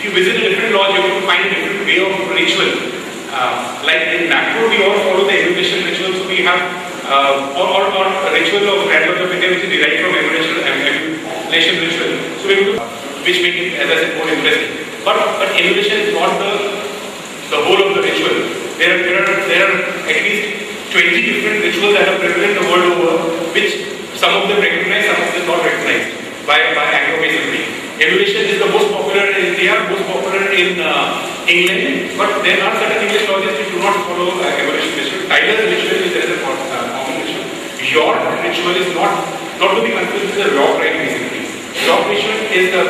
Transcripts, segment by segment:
you visit a different lodge, you have to find a different way of ritual. Like in Nagpur, we all follow the emulation ritual, so we have or a ritual of Grand Lodge of India which is derived from emulation ritual. So we have to, which make it, as I said, more interesting. But emulation is not the whole of the ritual. There are at least 20 different rituals that are prevalent the world over, which some of them recognize, some of them not recognized by Anglo-Masonry. Emulation is the most popular in India, most popular in England, but there are certain English lodges which do not follow emulation ritual. Tyler's ritual is a common ritual. York ritual is not to be confused with the York Rite Masonry. York ritual is the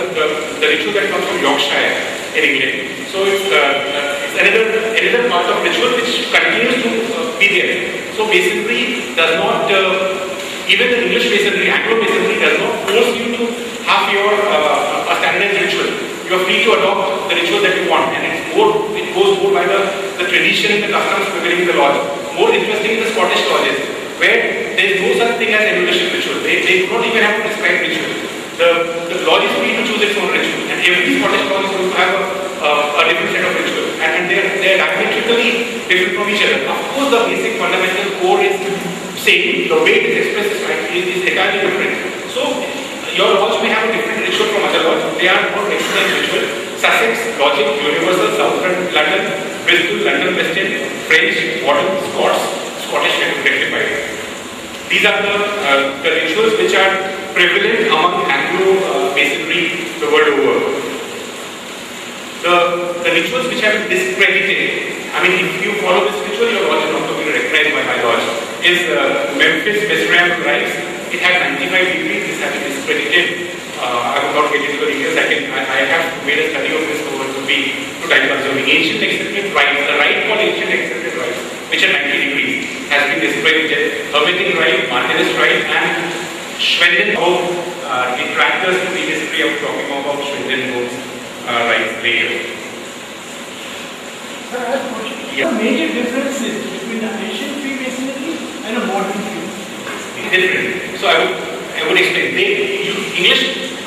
ritual that comes from Yorkshire in England. So it's another part of ritual which continues to be there. So Masonry does not, even the English Masonry, Anglo-Masonry does not force you to have your a standardized ritual. You are free to adopt the ritual that you want, and it goes more by the tradition, the customs prevailing in the lodge. More interesting in the Scottish lodges, where there is no such thing as emulation ritual. They do not even have a prescribed ritual. The lodge is free to choose its own ritual, and every Scottish lodge is going to have a different set of rituals, and they are diametrically different from each other. Of course, the basic fundamental core is same. The way it is expressed is entirely different. So your lodge may have a different ritual from other lodges. They are more recognized ritual. Sussex, Logic, Universal, South London, Bristol, London West End, French, Wharton, Scots, Scottish Rectified. These are the rituals which are prevalent among Anglo-Masonry the world over. The rituals which have been discredited, I mean, if you follow this ritual, your lodge is not going to be recognized by my lodge, is Memphis Mesram Rites. It has 95 degrees. This has been discredited. I will not get into the details. I have made a study of this over to time consuming. Ancient accepted rites, the rite called ancient accepted rites, which are 90 degrees, has been discredited. Hermetic rite, Martinist rite, and Schwendenhof detractors to the history of talking about Schwendenhof's rites later. Sir, I have a question. What are major differences between the ancient Freemasonry and a modern Freemasonry? Different. So I would explain.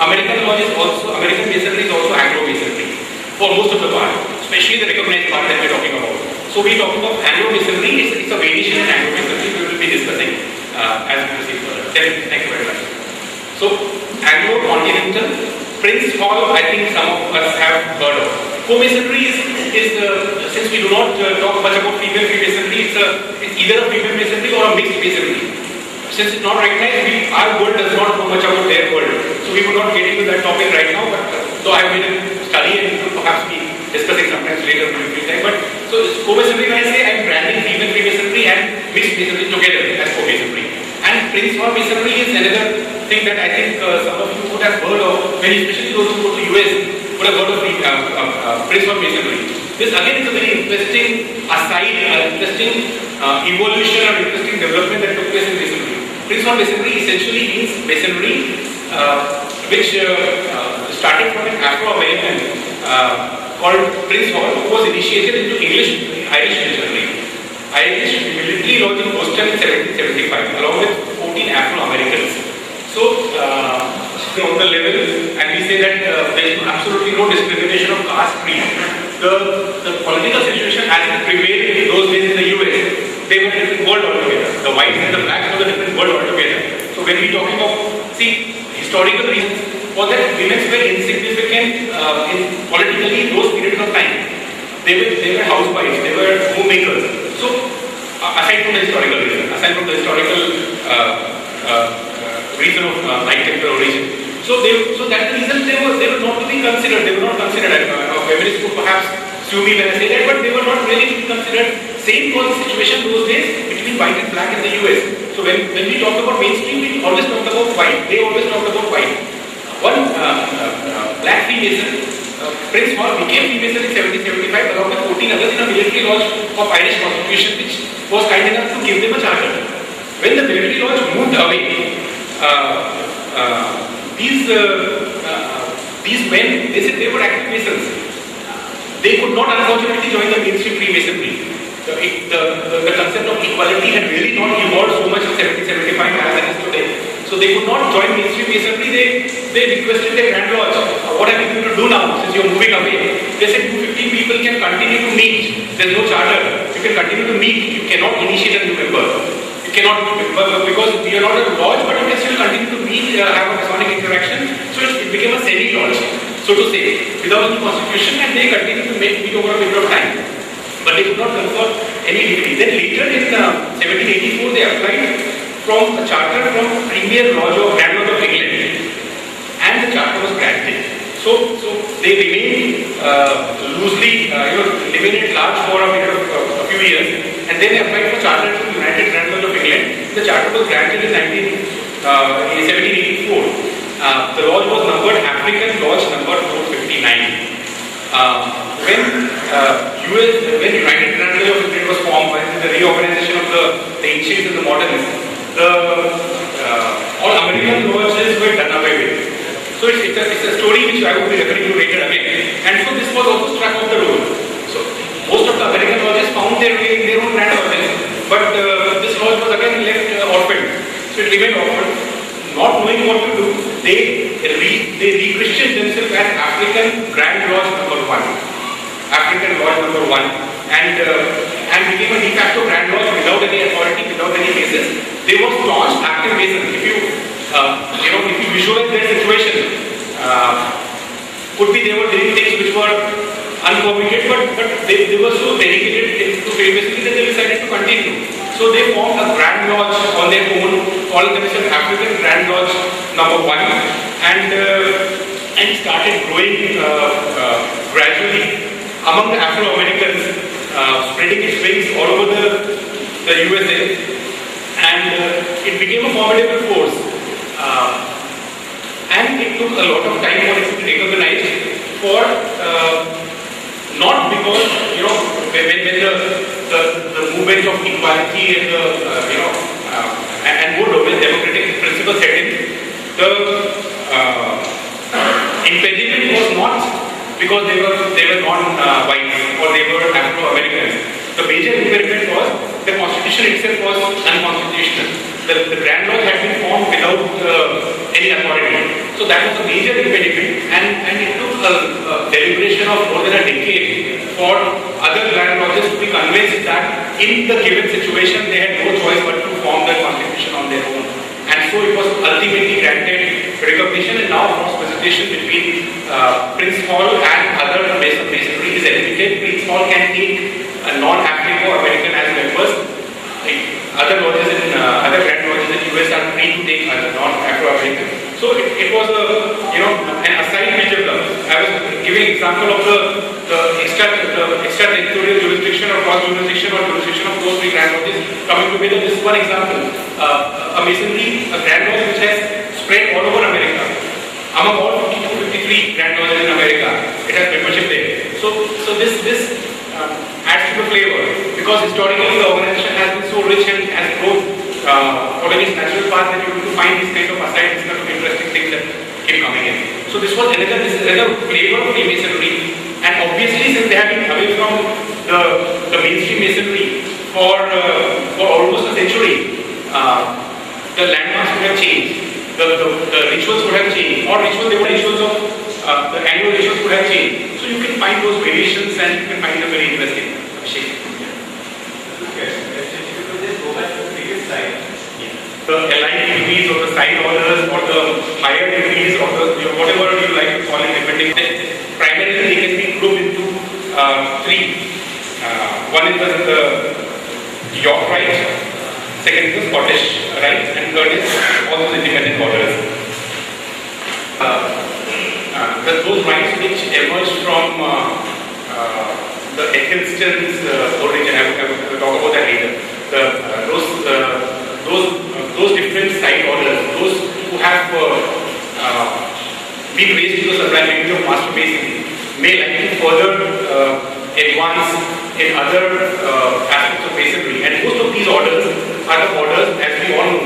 American lodge is also, American Masonry is also Anglo-Masonry for most of the part, especially the recognized part that we're talking about. So we're talking about Anglo-Masonry, it's a variation in Anglo-Masonry we will be discussing as we proceed further. Thank you very much. So Anglo-Continental, Prince Hall, I think some of us have heard of. Co-Masonry is since we do not talk much about female Freemasonry, it's either a female Masonry or a mixed Masonry. Since it's not recognized, our world does not know much about their world. So we will not get into that topic right now, but though I have made a study and we will perhaps be discussing sometimes later during free time. But so co-masonry, when I say I'm branding female Freemasonry and mixed Masonry together as co-masonry. And Prince Hall Masonry is another thing that I think some of you would have heard of, especially those who go to US would have heard of Prince Hall Masonry. This again is a very interesting interesting evolution or interesting development that took place in Masonry. Prince Hall Masonry essentially means Masonry which started from an Afro-American called Prince Hall, who was initiated into Irish Masonry. Irish military lodge in Boston in 1775 along with 14 Afro-Americans. So on the level, and we say that there is absolutely no discrimination of caste creed. The political situation as it prevailed in those days in the US, they were a different world altogether. The whites and the blacks were a different world altogether. So when we talking of, historical reasons for that women were insignificant politically in those periods of time. They were housewives, they were homemakers. So aside from the historical reason, reason of light temporal origin. So that's the reason they were not to be considered. They were not considered. Feminists could perhaps sue me when I say that, but they were not really to be considered. Same was the situation those days between white and black in the US. So when we talk about mainstream, we always talk about white. They always talk about white. One black Freemason, Prince Hall, became Freemason in 1775 along with 14 others in a military lodge of Irish Constitution, which was kind enough to give them a charter. When the military lodge moved away, these men, they said they were active Masons. They could not unfortunately join the mainstream Freemasonry. The concept of equality had really not evolved so much in 1775 as it is today. So they could not join mainstream Masonry. They requested their Grand Lodge, what are you going to do now since you're moving away? They said 250 people can continue to meet. There's no charter. You can continue to meet. You cannot initiate a new member. You cannot, because we are not a lodge, but you can still continue to meet, have a Masonic interaction. So it became a semi-lodge, so to say, without any constitution, and they continue to meet over a period of time. But they could not confer any degree. Then later in 1784, they applied from a charter from Premier Lodge of Grand Lodge of England, and the charter was granted. So they remained loosely, remained at large for a period of a few years, and then they applied for charter to the United Grand Lodge of England. The charter was granted in 1784. The lodge was numbered African Lodge number 459. When United Grand Lodge of England was formed, when the reorganization of the ancients and the moderns, all American lodges were done away with. So it's a story which I will be referring to later again. And so this was also struck off the road. So most of the American lodges found their way in their own grand lodges, but this lodge was again left orphaned. So it remained orphaned. Not knowing what to do, they re-Christianed themselves as African Grand Lodge number 1. African Lodge number 1. And became a de facto Grand Lodge without any authority, without any basis. They were staunch active Masons. If you visualize their situation, could be they were doing things which were unpermitted, but they were so dedicated to Freemasonry that they decided to continue. So they formed a Grand Lodge on their own, called themselves African Grand Lodge number 1, and started growing gradually among the Afro-Americans, spreading its wings all over the USA, and it became a formidable force. And it took a lot of time for it to be recognized, not because when the movement of equality and and more democratic principles set in, the impediment was not because they were non-white or they were Afro-Americans. The major impediment was the constitution itself was unconstitutional. The Grand Lodge had been formed without any authority. So that was a major impediment, and it took a deliberation of more than a decade for other Grand Lodges to be convinced that in the given situation they had no choice but to form the constitution on their own. And so it was ultimately granted recognition, and now cross presentation between Prince Hall and other Masonry is admitted. Prince Hall can take a non-Afro-American as members. Other lodges in other Grand Lodges in the US are free to take non-Afro-American. So it was an aside which developed. I was giving example of the extraterritorial jurisdiction or cross jurisdiction or jurisdiction of those three Grand Lodges coming together. This is one example. A Masonry, a Grand Lodge which has spread all over America. Among all 52-53 Grand Lodges in America, it has membership there. So this adds to the flavor, because historically the organization has been so rich and has grown following its natural path that you're going to find these kind of aside, these kind of interesting things that keep coming in. So this is another flavor of Freemasonry, and obviously since they have been away from the mainstream Masonry for almost a century, the landmarks would have changed, the rituals would have changed, or rituals of the annual rituals would have changed. So you can find those variations and you can find them very interesting. Abhishek. Okay. If you could just go back to the previous slide. The aligned degrees or the side orders or the higher degrees or the whatever you like to call it, depending. Primarily they can be grouped into three. One is the York Rite, second is the Scottish Rite, and third is all those independent orders. Those rites which emerged from the Eccleston's origin, I will talk about that later. Those different side orders, those who have been raised to the sublime of Master Masonry, may like to further advance in other aspects of Masonry. And most of these orders are the orders, as we all know.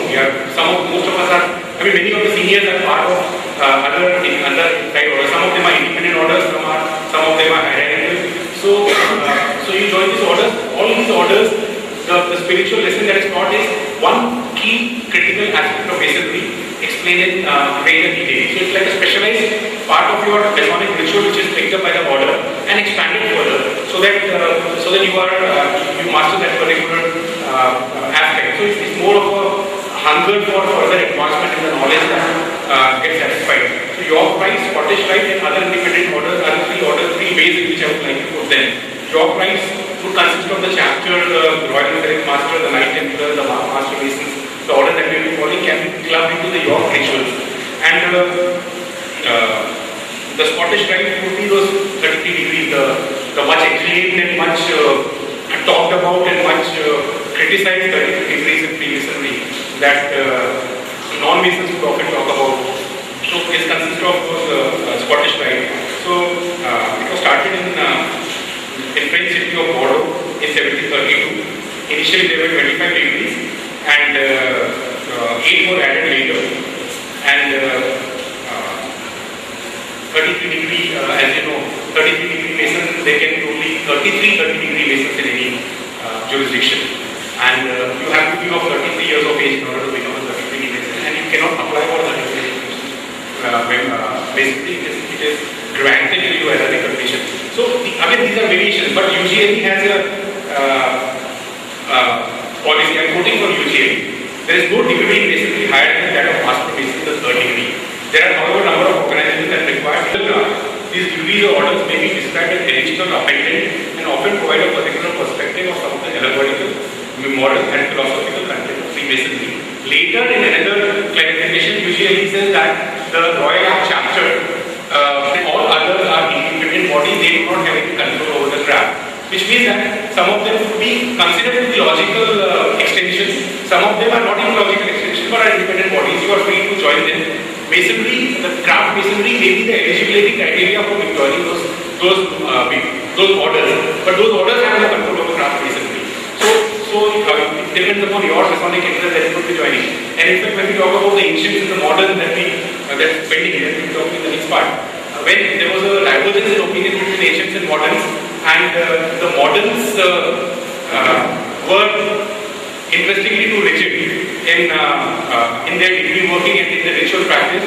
Most of us are, many of the seniors are part of other side orders. Some of them are independent orders, some of them are hierarchical. So you join these orders. All these orders, the spiritual lesson that is taught is one key critical aspect of Masonry explained in greater detail. So it's like a specialized part of your Masonic ritual which is picked up by the order and expanded further, so that you master that particular aspect. So it's more of a hunger for further advancement in the knowledge that gets satisfied. So York Rite, Scottish Rite and other independent orders are three ways in which I would like to put them. York Rite would consist of the chapter, the Royal Masonic Master, the Knight Templar, the Master Masons. The order that we will be following can be clubbed into the York rituals. And the Scottish Rite would be those 33 degrees, the much acclaimed and much talked about and much criticized 33 degrees in Freemasonry that non-Masons would often talk about. So it consists of those Scottish Rite. So it was started in French city of Bordeaux in 1732. Initially there were 25 degrees and 8 were added later. And 33 degree, as you know, 33 degree Masons, they can be only 30 degree Masons in any jurisdiction. And you have to be of 33 years of age in order to become a 33 degree Mason, and you cannot apply for the basically it is granted to you as a recognition. So again, these are variations, but UGLE has a policy. I am quoting from UGLE. There is no degree in Masonry higher than that of Master Mason, the third degree. There are, however, a number of organizations that require these degrees or orders may be described as additional appended and often provide a particular perspective of some of the allegorical, moral and philosophical content of Freemasonry. Later, in another clarification, usually says that the Royal Chapter and all others are independent bodies, they do not have any control over the craft. Which means that some of them would be considered theological extensions, some of them are not in logical extension but are independent bodies. You are free to join them. Masonry, the craft Masonry may be the eligibility criteria for joining those orders, but those orders have no control over craft Masonry. So it depends upon your Masonic interest that you could be joining. And in fact, when we talk about the ancients and the modern that's pending here, we talk in the next part. When there was a divergence in opinion between ancients and moderns, and the moderns were interestingly too rigid in their degree working and in the ritual practice.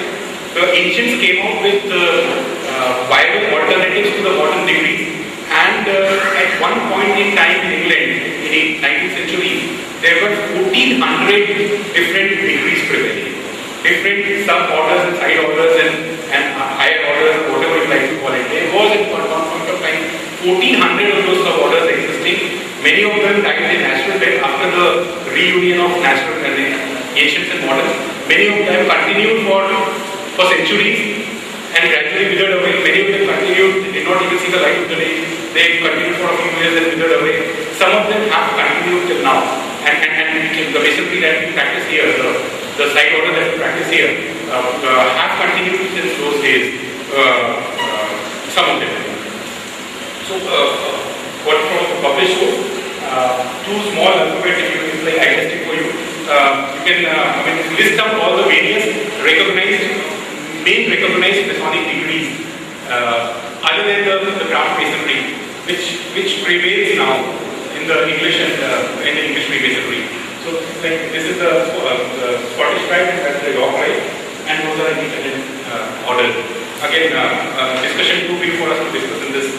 The ancients came up with viable alternatives to the modern degrees, and at one point in time in England, in the 19th century, there were 1400 different degrees prevailing. Different sub-orders and side orders and higher orders, whatever you like to call it. There was at one point of time 1400 of those sub-orders existing. Many of them died in natural death after the reunion of natural and ancients and moderns. Many of them continued for centuries and gradually withered away. Many of them continued, they did not even see the light of the day. They continued for a few years and withered away. Some of them have continued till now. And the Masonry that we practice here, the side order that we practice here, have continued since those days. Some of them. So, what from the published book, two small alphabet, if you like diagnostic for you. You can list down all the various main recognized Masonic degrees other than the craft Masonry, which prevails now in the English and in the English Freemasonry. So, like this is the Scottish Rite and that's the York Rite, and those are independent orders. Again, discussion too big for us to discuss in this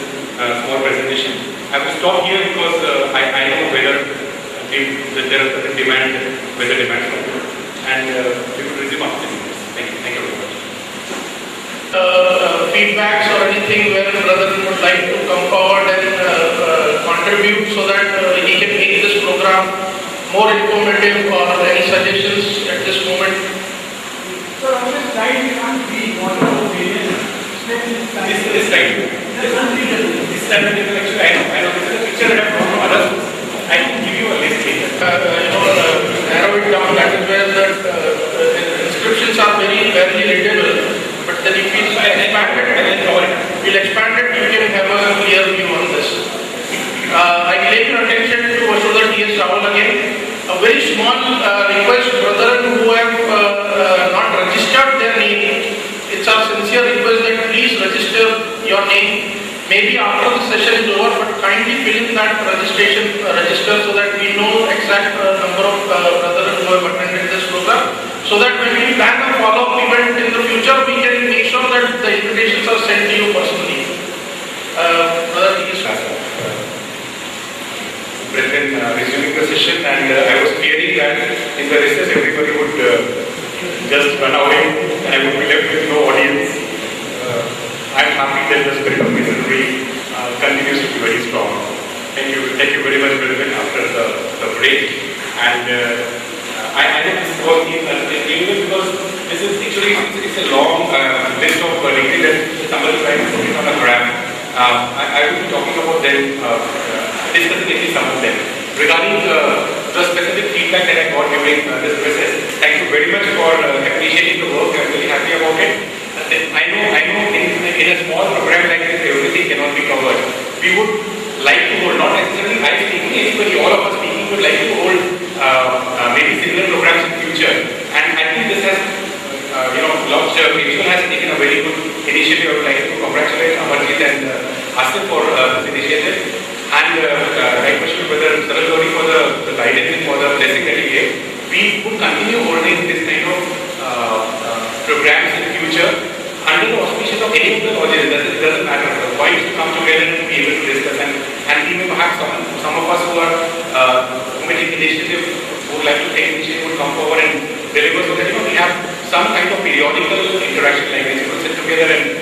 small presentation. I will stop here because I know whether there is a demand, whether demand from you, and we will resume after this. Thank you very much. Feedbacks or anything where brother would like to come forward and contribute so that he can make this program more informative, or any suggestions at this moment? So on this slide we can't read what are the various steps in slide. This slide. That's unreadable. This slide actually I know this is a picture that I have drawn from others. I can give you a list later. Narrow it down, that is where the inscriptions are very barely readable. But then if we expand it, you can have a clear view on this. I claim your attention to Ashwada T.S. Rahul again. A very small request, brethren who have not registered their name. It's our sincere request that please register your name. Maybe after the session is over, but kindly fill in that register so that we know exact number of brethren who have attended this program. So that when we plan a follow-up event in the future, we can make sure that that the invitations are sent to you personally. Brother, please. Brethren, resuming the session, and I was fearing that in the recess everybody would just run away and I would be left with no audience. I'm happy that the spirit of masonry continues to be very strong. Thank you very much, brethren, after the break. And I think this was even because this is actually it's a long list of degrees that somebody trying to put it on a graph. I will be talking about them, discussing at least some of them. Regarding the specific feedback that I got during this process, thank you very much for appreciating the work. I'm really happy about it. I know in a small program like this, everything cannot be covered. We would like to hold, not necessarily I speaking, anybody, all of us speaking would like to hold maybe similar programs in future. And I think this has, launched, Principal has taken a very good initiative. I would like to congratulate Amarjit and Asif for this initiative. And like Mr. Brother Saral Gauri for the guidance and for the blessing that he gave. We would continue holding this kind of programs in future under the auspices of any of the lodges. It doesn't matter. The point is to come together and be able to discuss, and we may have some of us who are who may take initiative, who would like to take initiative, would come forward and deliver, so that we have some kind of periodical interaction like this. Sit together and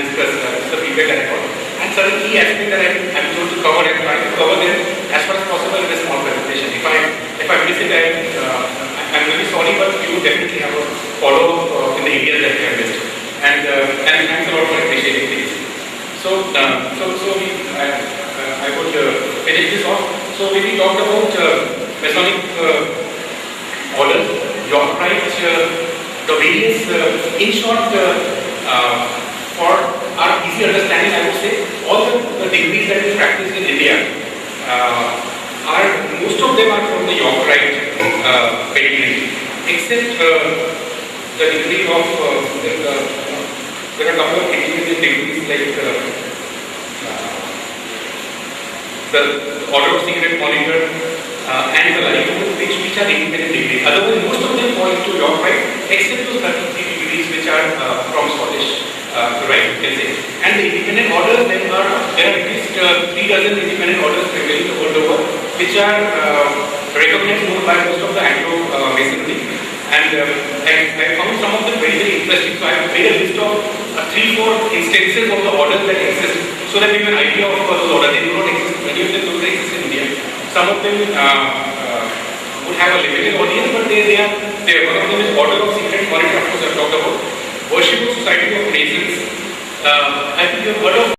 discuss. This is the feedback that I got. And certain key aspects that I'm told to cover and try to cover them as far as possible in a small presentation. If I miss it, I'm really sorry, but you would definitely have a follow-up in the areas that you have missed. And thanks a lot for appreciating things. So I would finish this off. So when we talked about Masonic orders, Yorkite, the various, in short, for our easy understanding, I would say, all the degrees that we practice in India most of them are from the Yorkite pedigree, except the degree of, there are a couple of independent degrees like the Order of Secret Monitor and the like, which are independent degrees. Otherwise, most of them fall into Yorkite, except those 33 degrees which are from Scottish. Right, you can say. And the independent orders, there are at least 3 dozen independent orders prevailing the world over, which are recognized more by most of the Anglo-Masonry. And I found some of them very, very interesting. So I have made a list of 3-4 instances of the orders that exist, so that we have an idea of those orders. They do not exist, many of them do not exist in India. Some of them would have a limited audience, but they are there. One of them is Order of Secret Monitor, of course I have talked about. Worshipful Society of Masons. I think you have heard of